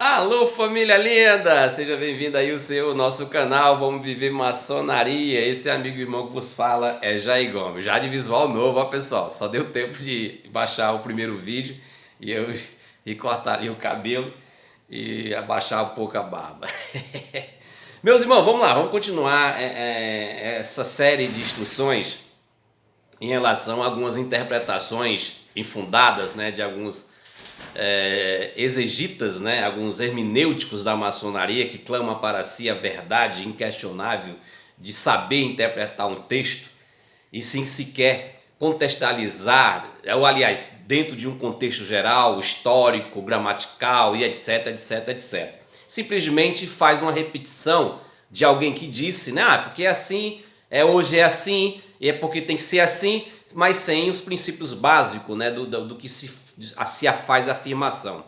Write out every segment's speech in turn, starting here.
Alô, família linda! Seja bem-vindo aí ao nosso canal Vamos Viver Maçonaria. Esse amigo e irmão que vos fala é Jair Gomes, já de visual novo, ó pessoal. Só deu tempo de baixar o primeiro vídeo e cortar ali o cabelo e abaixar um pouco a barba. Meus irmãos, vamos lá, vamos continuar essa série de instruções em relação a algumas interpretações infundadas, né, de alguns exegetas, né, alguns hermenêuticos da maçonaria que clamam para si a verdade inquestionável de saber interpretar um texto e sem sequer contextualizar, ou aliás, dentro de um contexto geral, histórico, gramatical e etc, etc, etc. Simplesmente faz uma repetição de alguém que disse, né, porque é assim, hoje é assim, e é porque tem que ser assim, mas sem os princípios básicos, né, do que se faz a afirmação.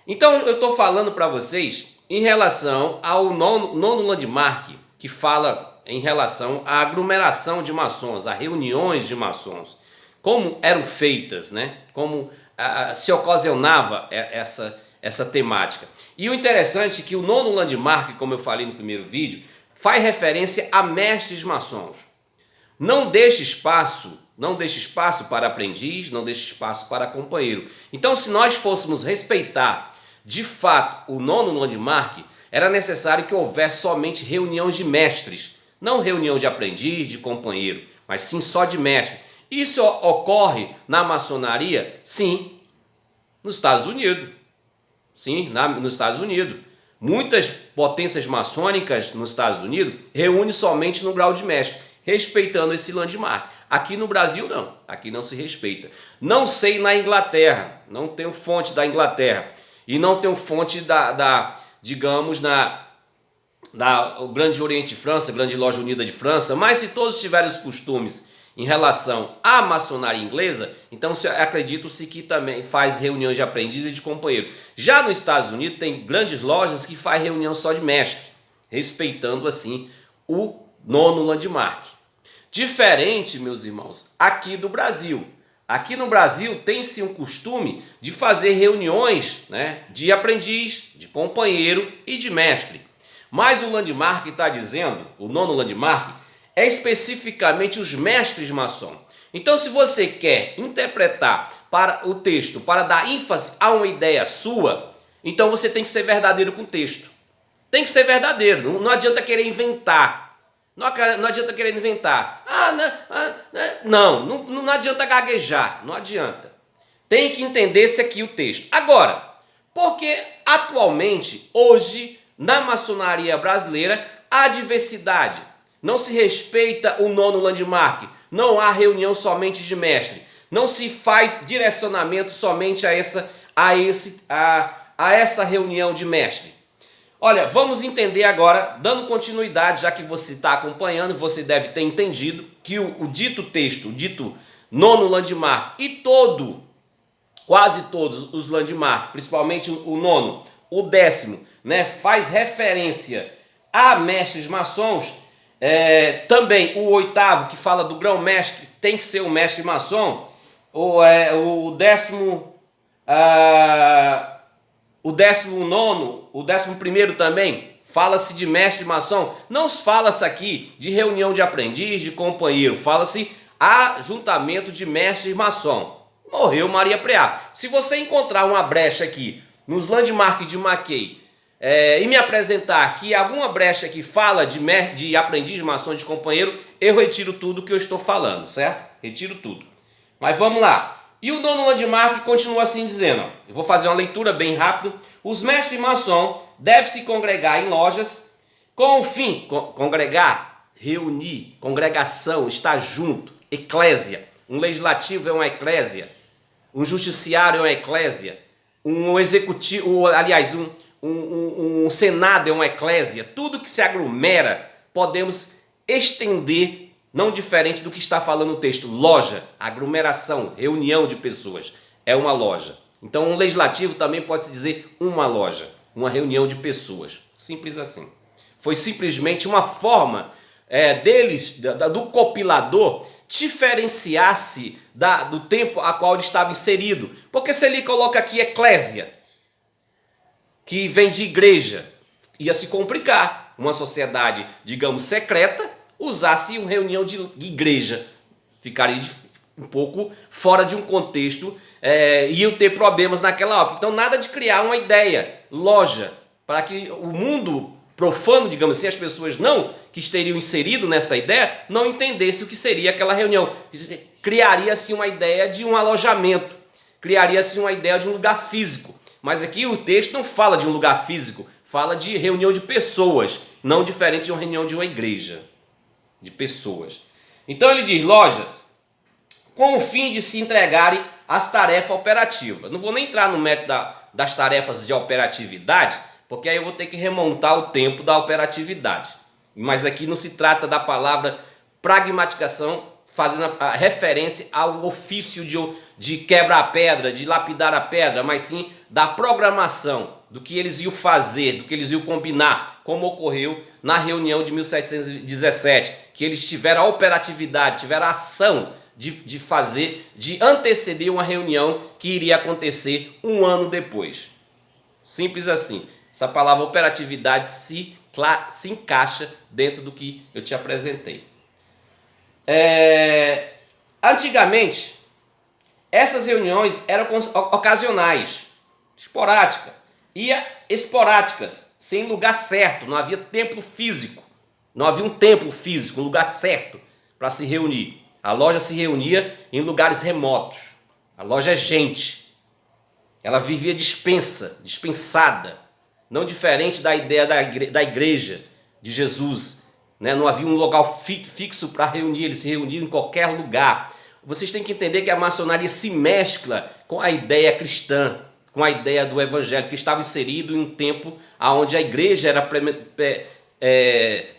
Então eu estou falando para vocês em relação ao nono landmark, que fala em relação à aglomeração de maçons, a reuniões de maçons, como eram feitas, né? Como se ocasionava essa temática. E o interessante é que o nono landmark, como eu falei no primeiro vídeo, faz referência a mestres maçons. Não deixe espaço para aprendiz, não deixe espaço para companheiro. Então, se nós fôssemos respeitar de fato o nono landmark, era necessário que houvesse somente reuniões de mestres, não reunião de aprendiz, de companheiro, mas sim só de mestre. Isso ocorre na maçonaria? Sim, nos Estados Unidos. Sim, nos Estados Unidos. Muitas potências maçônicas nos Estados Unidos reúnem somente no grau de mestre, respeitando esse landmark. Aqui no Brasil não, aqui não se respeita. Não sei na Inglaterra, não tenho fonte da Inglaterra e não tenho fonte digamos, o Grande Oriente de França, Grande Loja Unida de França, mas se todos tiverem os costumes em relação à maçonaria inglesa, então acredito-se que também faz reuniões de aprendiz e de companheiro. Já nos Estados Unidos tem grandes lojas que faz reunião só de mestre, respeitando assim o nono landmark. Diferente, meus irmãos, aqui do Brasil. Aqui no Brasil tem-se um costume de fazer reuniões, né, de aprendiz, de companheiro e de mestre. Mas o landmark está dizendo, o nono landmark, é especificamente os mestres maçons. Então, se você quer interpretar para o texto, para dar ênfase a uma ideia sua, então você tem que ser verdadeiro com o texto. Tem que ser verdadeiro, não adianta querer inventar. Não adianta querer inventar. Não adianta gaguejar, não adianta. Tem que entender esse aqui o texto. Agora, porque atualmente, hoje, na maçonaria brasileira, há diversidade. Não se respeita o nono landmark. Não há reunião somente de mestre. Não se faz direcionamento somente a essa reunião de mestre. Olha, vamos entender agora, dando continuidade, já que você está acompanhando, você deve ter entendido que o dito texto, o dito nono landmark e quase todos os landmarks, principalmente o nono, o décimo, né, faz referência a mestres maçons. Também o oitavo, que fala do grão-mestre, tem que ser o mestre maçom. O décimo... O 19º, o 11º também, fala-se de mestre maçom. Não fala-se aqui de reunião de aprendiz, de companheiro. Fala-se ajuntamento de mestre maçom. Morreu Maria Preá. Se você encontrar uma brecha aqui nos landmarks de Mackay e me apresentar aqui alguma brecha que fala de aprendiz maçom, de companheiro, eu retiro tudo que eu estou falando, certo? Retiro tudo. Mas vamos lá. E o nono landmark continua assim dizendo, ó, eu vou fazer uma leitura bem rápido. Os mestres maçons devem se congregar em lojas com o fim, congregar, reunir, congregação, estar junto, eclésia. Um legislativo é uma eclésia, um justiciário é uma eclésia, um executivo, aliás, um senado é uma eclésia. Tudo que se aglomera podemos estender. Não diferente do que está falando o texto. Loja, aglomeração, reunião de pessoas. É uma loja. Então, um legislativo também pode-se dizer uma loja. Uma reunião de pessoas. Simples assim. Foi simplesmente uma forma do compilador diferenciar-se do tempo a qual ele estava inserido. Porque se ele coloca aqui eclésia, que vem de igreja. Ia se complicar. Uma sociedade, digamos, secreta, usasse uma reunião de igreja. Ficaria um pouco fora de um contexto, iam ter problemas naquela época. Então, nada de criar uma ideia, loja, para que o mundo profano, digamos assim, as pessoas que estariam inserido nessa ideia, não entendesse o que seria aquela reunião. Criaria-se uma ideia de um alojamento, criaria-se uma ideia de um lugar físico. Mas aqui o texto não fala de um lugar físico, fala de reunião de pessoas, não diferente de uma reunião de uma igreja, de pessoas. Então ele diz, lojas, com o fim de se entregarem às tarefas operativas. Não vou nem entrar no mérito das tarefas de operatividade, porque aí eu vou ter que remontar o tempo da operatividade. Mas aqui não se trata da palavra pragmaticação, fazendo a referência ao ofício de quebrar a pedra, de lapidar a pedra, mas sim da programação, do que eles iam fazer, do que eles iam combinar, como ocorreu na reunião de 1717, que eles tiveram a operatividade, tiveram a ação de anteceder uma reunião que iria acontecer um ano depois. Simples assim. Essa palavra operatividade se encaixa dentro do que eu te apresentei. Antigamente, essas reuniões eram ocasionais, esporádicas, sem lugar certo, não havia templo físico, não havia um templo físico, um lugar certo para se reunir. A loja se reunia em lugares remotos. A loja é gente. Ela vivia dispensada. Não diferente da ideia da igreja de Jesus. Né? Não havia um local fixo para reunir, eles se reuniam em qualquer lugar. Vocês têm que entender que a maçonaria se mescla com a ideia cristã, com a ideia do evangelho, que estava inserido em um tempo onde a igreja era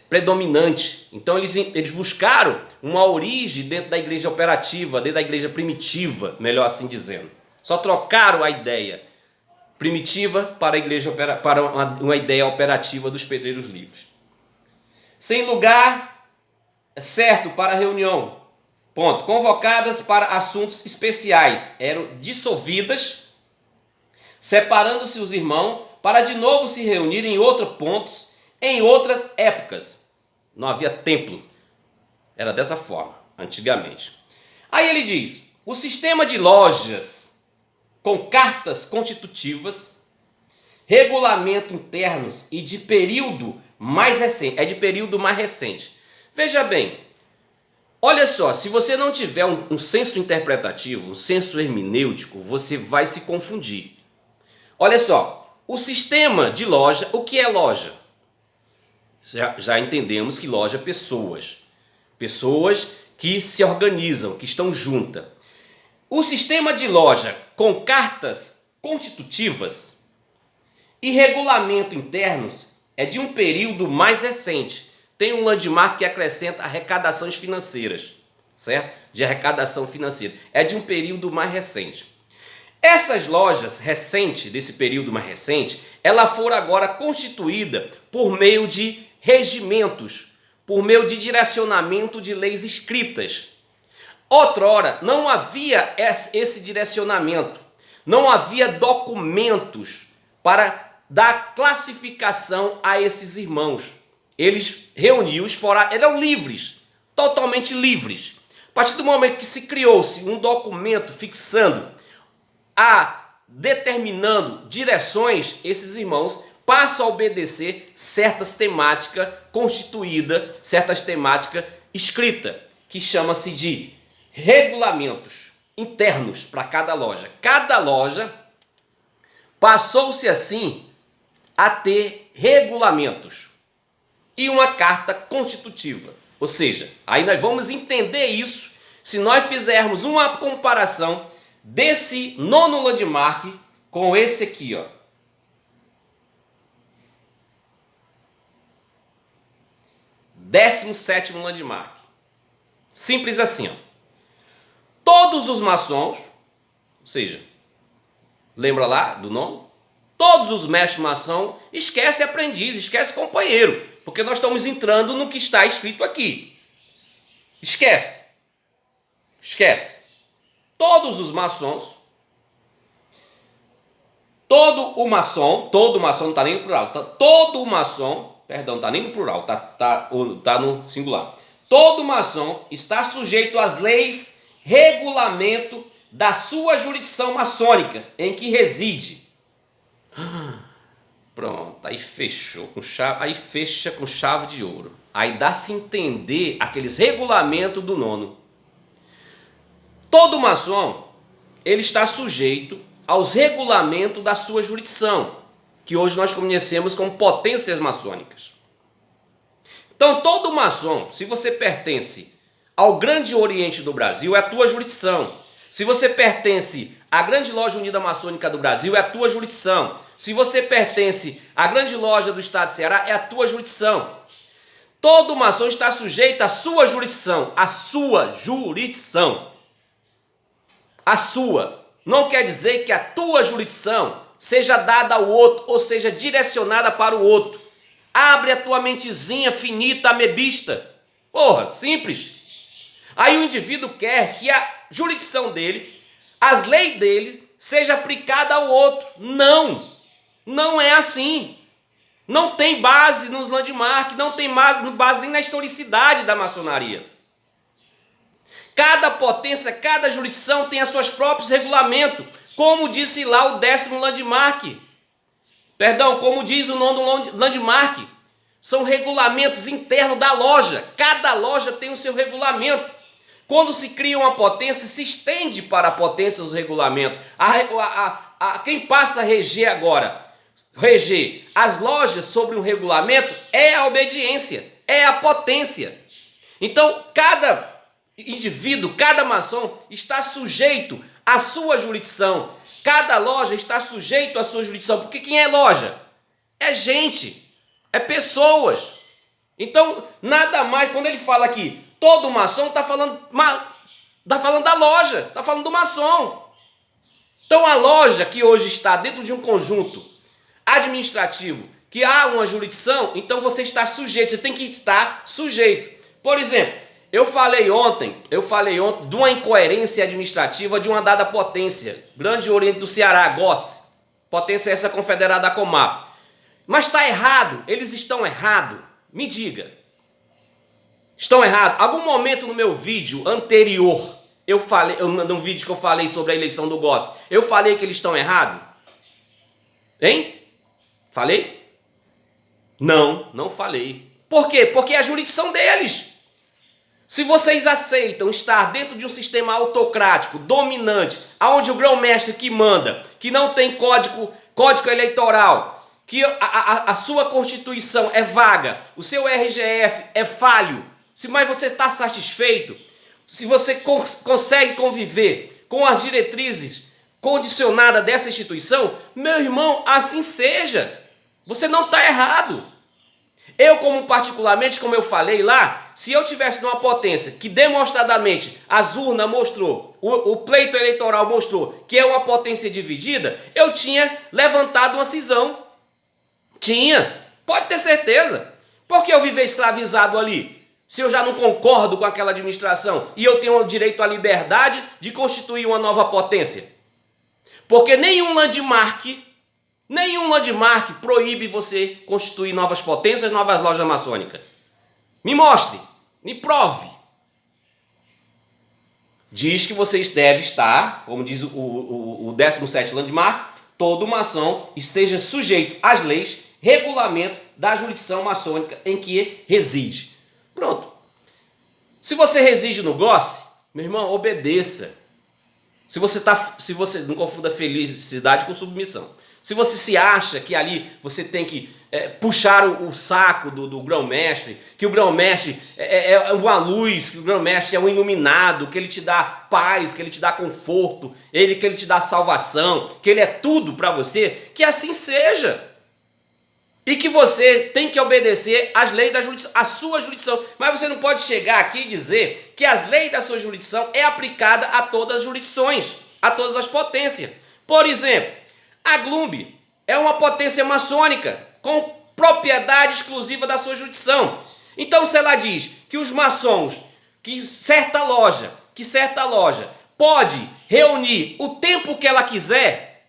predominante. Então eles buscaram uma origem dentro da igreja operativa, dentro da igreja primitiva, melhor assim dizendo. Só trocaram a ideia primitiva para uma ideia operativa dos pedreiros livres. Sem lugar certo para a reunião. Ponto. Convocadas para assuntos especiais. Eram dissolvidas, separando-se os irmãos para de novo se reunir em outros pontos, em outras épocas. Não havia templo. Era dessa forma, antigamente. Aí ele diz, o sistema de lojas com cartas constitutivas, regulamento internos e de período mais recente. É de período mais recente. Veja bem, olha só, se você não tiver um senso interpretativo, um senso hermenêutico, você vai se confundir. Olha só, o sistema de loja, o que é loja? Já entendemos que loja é pessoas. Pessoas que se organizam, que estão juntas. O sistema de loja com cartas constitutivas e regulamento internos é de um período mais recente. Tem um landmark que acrescenta arrecadações financeiras, certo? De arrecadação financeira. É de um período mais recente. Essas lojas recentes, desse período mais recente, elas foram agora constituídas por meio de regimentos, por meio de direcionamento de leis escritas. Outrora, não havia esse direcionamento, não havia documentos para dar classificação a esses irmãos. Eles reuniam, eram livres, totalmente livres. A partir do momento que se criou-se um documento fixando, determinando direções, esses irmãos passam a obedecer certas temáticas constituídas, certas temáticas escritas, que chama-se de regulamentos internos para cada loja. Cada loja passou-se assim a ter regulamentos e uma carta constitutiva. Ou seja, aí nós vamos entender isso se nós fizermos uma comparação desse nono landmark com esse aqui, ó. Décimo sétimo landmark. Simples assim, ó. Todos os maçons, ou seja, lembra lá do nono? Todos os mestres maçons, esquece aprendiz, esquece companheiro, porque nós estamos entrando no que está escrito aqui. Esquece. Todos os maçons Todo maçom não está nem no plural, todo maçom, perdão, está nem no plural, tá no singular. Todo maçom está sujeito às leis, regulamento da sua jurisdição maçônica em que reside. Pronto, aí fechou com chave, aí fecha com chave de ouro. Aí dá-se entender aqueles regulamentos do nono. Todo maçom, ele está sujeito aos regulamentos da sua jurisdição, que hoje nós conhecemos como potências maçônicas. Então, todo maçom, se você pertence ao Grande Oriente do Brasil, é a tua jurisdição. Se você pertence à Grande Loja Unida Maçônica do Brasil, é a tua jurisdição. Se você pertence à Grande Loja do Estado de Ceará, é a tua jurisdição. Todo maçom está sujeito à sua jurisdição. A sua jurisdição. A sua. Não quer dizer que a tua jurisdição seja dada ao outro ou seja direcionada para o outro. Abre a tua mentezinha finita, amebista. Porra, simples. Aí o indivíduo quer que a jurisdição dele, as leis dele, seja aplicada ao outro. Não é assim. Não tem base nos landmarks, não tem base nem na historicidade da maçonaria. Cada potência, cada jurisdição tem os seus próprios regulamentos, como disse lá o 10º landmark. Perdão, como diz o 9º landmark. São regulamentos internos da loja. Cada loja tem o seu regulamento. Quando se cria uma potência, se estende para a potência os regulamentos. Quem passa a reger agora, reger as lojas sobre um regulamento, é a obediência, é a potência. Então, cada indivíduo, cada maçom está sujeito à sua jurisdição. Cada loja está sujeito à sua jurisdição. Porque quem é loja? É gente, é pessoas. Então, nada mais, quando ele fala aqui, todo maçom está falando da loja, está falando do maçom. Então, a loja que hoje está dentro de um conjunto administrativo, que há uma jurisdição, então você está sujeito, você tem que estar sujeito. Por exemplo, eu falei ontem de uma incoerência administrativa de uma dada potência, Grande Oriente do Ceará, GOS, potência essa confederada à Comap. Mas está errado, eles estão errados, me diga. Estão errados. Algum momento no meu vídeo anterior, num vídeo que eu falei sobre a eleição do GOS, eu falei que eles estão errados? Hein? Falei? Não falei. Por quê? Porque é a jurisdição deles. Se vocês aceitam estar dentro de um sistema autocrático, dominante, onde o grão-mestre que manda, que não tem código eleitoral, que a sua Constituição é vaga, o seu RGF é falho, mas você está satisfeito, se você consegue conviver com as diretrizes condicionadas dessa instituição, meu irmão, assim seja. Você não está errado. Eu, particularmente, como eu falei lá, se eu tivesse numa potência que demonstradamente as urnas mostrou, o pleito eleitoral mostrou que é uma potência dividida, eu tinha levantado uma cisão. Tinha. Pode ter certeza. Por que eu viver escravizado ali? Se eu já não concordo com aquela administração e eu tenho o direito à liberdade de constituir uma nova potência. Porque nenhum landmark proíbe você constituir novas potências, novas lojas maçônicas. Me mostre, me prove. Diz que vocês devem estar, como diz o 17º landmark, todo maçom esteja sujeito às leis, regulamento da jurisdição maçônica em que reside. Pronto. Se você reside no GOS, meu irmão, obedeça. Se você não confunda felicidade com submissão. Se você se acha que ali você tem que puxar o saco do grão-mestre, que o grão-mestre é uma luz, que o grão-mestre é um iluminado, que ele te dá paz, que ele te dá conforto, que ele te dá salvação, que ele é tudo para você, que assim seja. E que você tem que obedecer às leis da jurisdição, à sua jurisdição. Mas você não pode chegar aqui e dizer que as leis da sua jurisdição é aplicada a todas as jurisdições, a todas as potências. Por exemplo, a GLUB é uma potência maçônica com propriedade exclusiva da sua jurisdição. Então, se ela diz que os maçons, que certa loja pode reunir o tempo que ela quiser,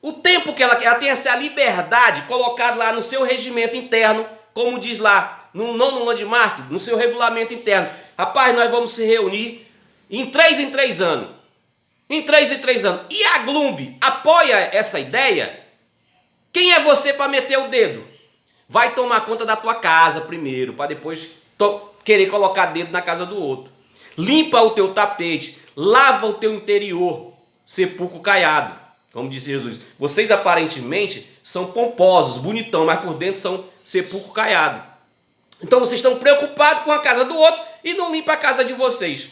O tempo que ela tem essa liberdade colocada lá no seu regimento interno, como diz lá, não no landmark, no seu regulamento interno. Rapaz, nós vamos se reunir em 3 anos. Em 3 anos. E a Glumb apoia essa ideia? Quem é você para meter o dedo? Vai tomar conta da tua casa primeiro, para depois querer colocar dedo na casa do outro. Limpa o teu tapete, lava o teu interior, sepulcro caiado. Como disse Jesus, vocês aparentemente são pomposos, bonitão, mas por dentro são sepulcro caiado. Então vocês estão preocupados com a casa do outro e não limpa a casa de vocês.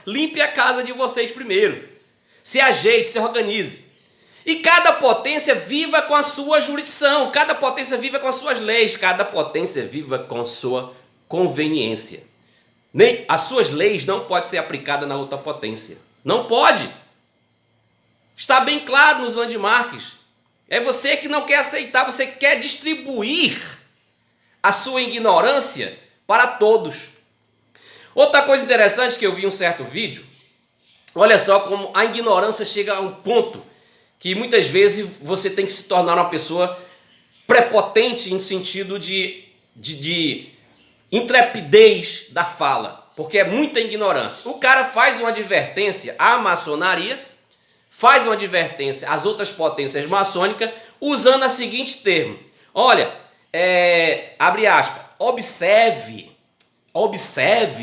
Limpe a casa de vocês primeiro. Se ajeite, se organize. E cada potência viva com a sua jurisdição, cada potência viva com as suas leis, cada potência viva com a sua conveniência. Nem as suas leis não podem ser aplicadas na outra potência. Não pode. Está bem claro nos landmarks. É você que não quer aceitar, você quer distribuir a sua ignorância para todos. Outra coisa interessante que eu vi em um certo vídeo, olha só como a ignorância chega a um ponto que muitas vezes você tem que se tornar uma pessoa prepotente em sentido de intrepidez da fala, porque é muita ignorância. O cara faz uma advertência à maçonaria, faz uma advertência às outras potências maçônicas, usando a seguinte termo. Olha, abre aspas, observe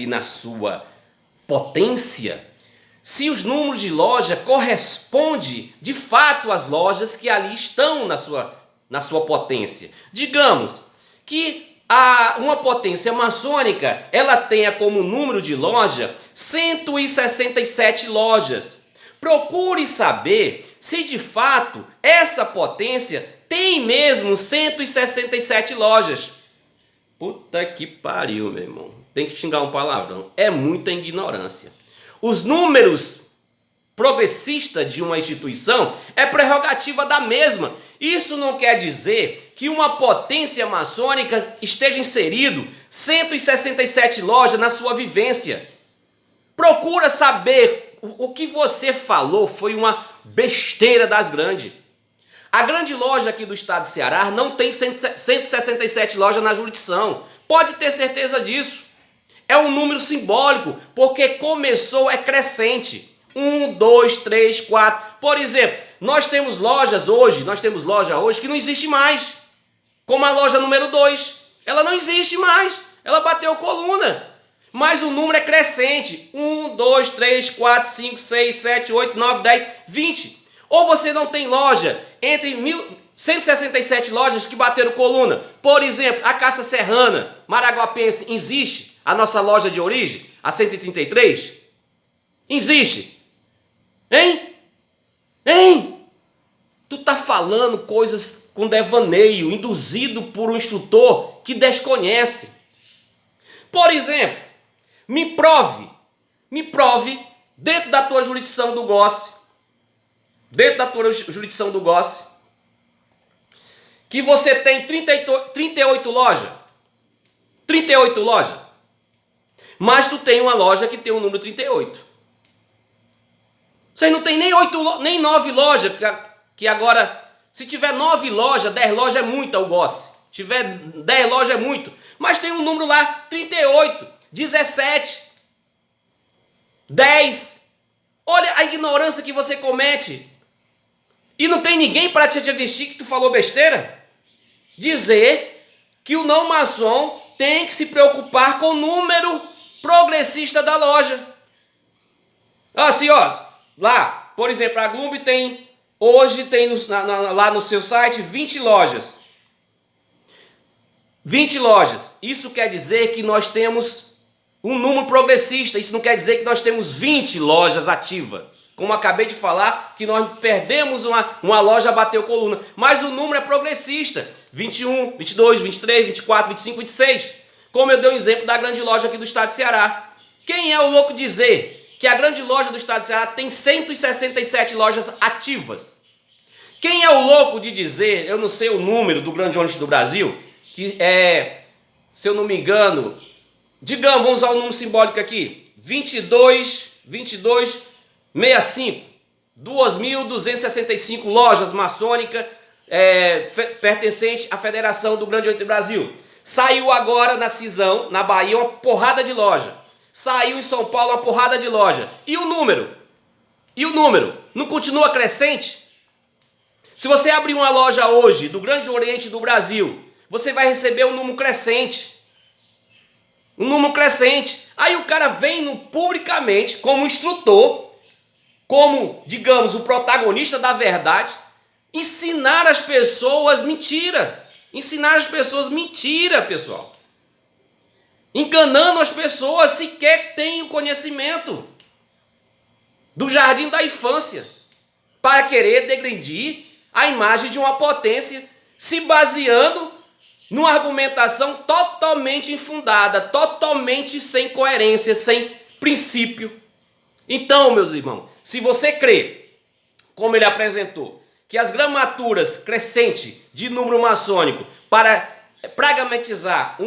na sua potência se os números de loja correspondem de fato às lojas que ali estão na sua potência. Digamos que uma potência maçônica, ela tenha como número de loja 167 lojas. Procure saber se de fato essa potência tem mesmo 167 lojas. Puta que pariu, meu irmão. Tem que xingar um palavrão. É muita ignorância. Os números progressistas de uma instituição é prerrogativa da mesma. Isso não quer dizer que uma potência maçônica esteja inserido 167 lojas na sua vivência. Procura saber. O que você falou foi uma besteira das grandes. A grande loja aqui do estado de Ceará não tem 167 lojas na jurisdição. Pode ter certeza disso. É um número simbólico, porque começou, é crescente. 1, 2, 3, 4. Por exemplo, nós temos loja hoje que não existe mais. Como a loja número 2. Ela não existe mais. Ela bateu coluna. Mas o número é crescente. 1, 2, 3, 4, 5, 6, 7, 8, 9, 10, 20. Ou você não tem loja entre 167 lojas que bateram coluna. Por exemplo, a Caça Serrana, Maraguapense, existe? A nossa loja de origem, a 133? Existe? Hein? Hein? Tu tá falando coisas com devaneio, induzido por um instrutor que desconhece. Por exemplo, me prove, dentro da tua jurisdição do GOS, que você tem 38 lojas. 38 lojas. Mas tu tem uma loja que tem o número 38. Vocês não tem nem 9 lojas, que agora, se tiver 9 lojas, 10 lojas é muito o GOS. Se tiver 10 lojas é muito. Mas tem um número lá, 38, 17, 10. Olha a ignorância que você comete. E não tem ninguém para te advertir que tu falou besteira? Dizer que o não maçom tem que se preocupar com o número progressista da loja. Assim, ó, lá, por exemplo, a Glumb hoje tem lá no seu site 20 lojas. 20 lojas. Isso quer dizer que nós temos um número progressista. Isso não quer dizer que nós temos 20 lojas ativas. Como acabei de falar, que nós perdemos uma loja, bateu coluna. Mas o número é progressista. 21, 22, 23, 24, 25, 26. Como eu dei um exemplo da grande loja aqui do estado de Ceará. Quem é o louco dizer que a grande loja do estado de Ceará tem 167 lojas ativas? Quem é o louco de dizer, eu não sei o número do grande ônibus do Brasil, que é, se eu não me engano, digamos, vamos usar o número simbólico aqui, 2265. 2.265 lojas maçônicas pertencentes à Federação do Grande Oriente do Brasil. Saiu agora na Cisão, na Bahia, uma porrada de loja. Saiu em São Paulo uma porrada de loja. E o número? E o número? Não continua crescente? Se você abrir uma loja hoje do Grande Oriente do Brasil, você vai receber um número crescente. Um número crescente. Aí o cara vem publicamente como instrutor, como, digamos, o protagonista da verdade, ensinar as pessoas mentira. Ensinar as pessoas mentira, pessoal. Enganando as pessoas sequer têm o conhecimento do jardim da infância para querer degredir a imagem de uma potência, se baseando numa argumentação totalmente infundada, totalmente sem coerência, sem princípio. Então, meus irmãos, se você crê, como ele apresentou, que as gramaturas crescentes de número maçônico para pragmatizar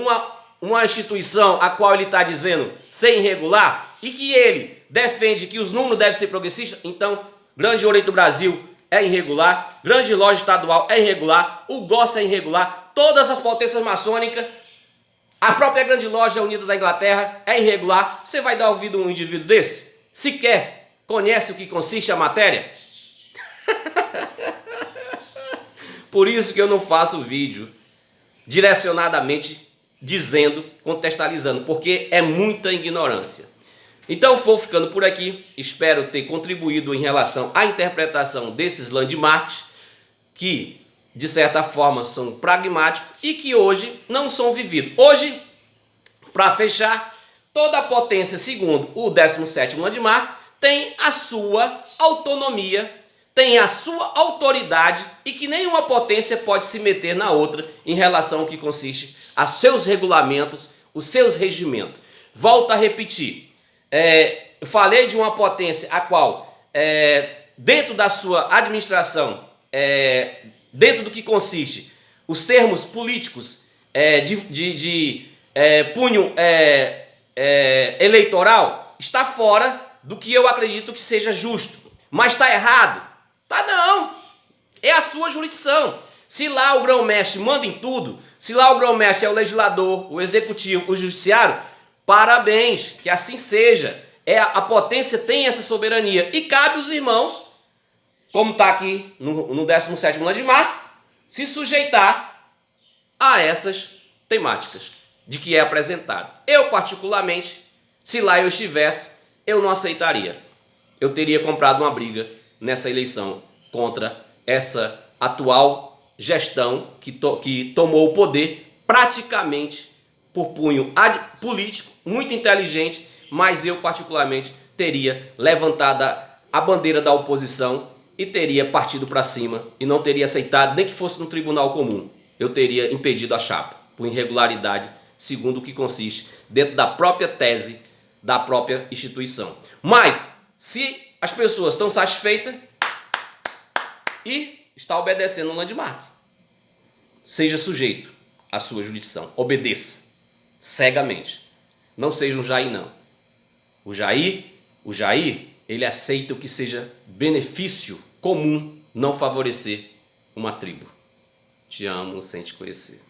uma instituição a qual ele está dizendo ser irregular, e que ele defende que os números devem ser progressistas, então Grande Oriente do Brasil é irregular, Grande Loja Estadual é irregular, o GOS é irregular, todas as potências maçônicas, a própria Grande Loja Unida da Inglaterra é irregular. Você vai dar ouvido a um indivíduo desse? Sequer conhece o que consiste a matéria? Por isso que eu não faço vídeo direcionadamente dizendo, contextualizando, porque é muita ignorância. Então vou ficando por aqui, espero ter contribuído em relação à interpretação desses landmarks, que de certa forma são pragmáticos e que hoje não são vividos. Hoje, para fechar, toda a potência, segundo o 17º landmark, tem a sua autonomia, tem a sua autoridade, e que nenhuma potência pode se meter na outra em relação ao que consiste a seus regulamentos, os seus regimentos. Volto a repetir, eu falei de uma potência a qual, dentro da sua administração, dentro do que consiste os termos políticos de punho eleitoral, está fora do que eu acredito que seja justo. Mas está errado? Tá não. É a sua jurisdição. Se lá o grão-mestre manda em tudo, se lá o grão-mestre é o legislador, o executivo, o judiciário, parabéns, que assim seja. A potência tem essa soberania. E cabe aos irmãos, como está aqui no 17º landmark, se sujeitar a essas temáticas de que é apresentado. Eu, particularmente, se lá eu estivesse, eu não aceitaria. Eu teria comprado uma briga nessa eleição contra essa atual gestão que tomou o poder praticamente por punho político, muito inteligente, mas eu particularmente teria levantado a bandeira da oposição e teria partido para cima e não teria aceitado nem que fosse no tribunal comum. Eu teria impedido a chapa por irregularidade, segundo o que consiste dentro da própria tese da própria instituição. Mas, se as pessoas estão satisfeitas e está obedecendo o landmark, seja sujeito à sua jurisdição, obedeça cegamente. Não seja um Jair, não. O Jair, ele aceita o que seja benefício comum, não favorecer uma tribo. Te amo sem te conhecer.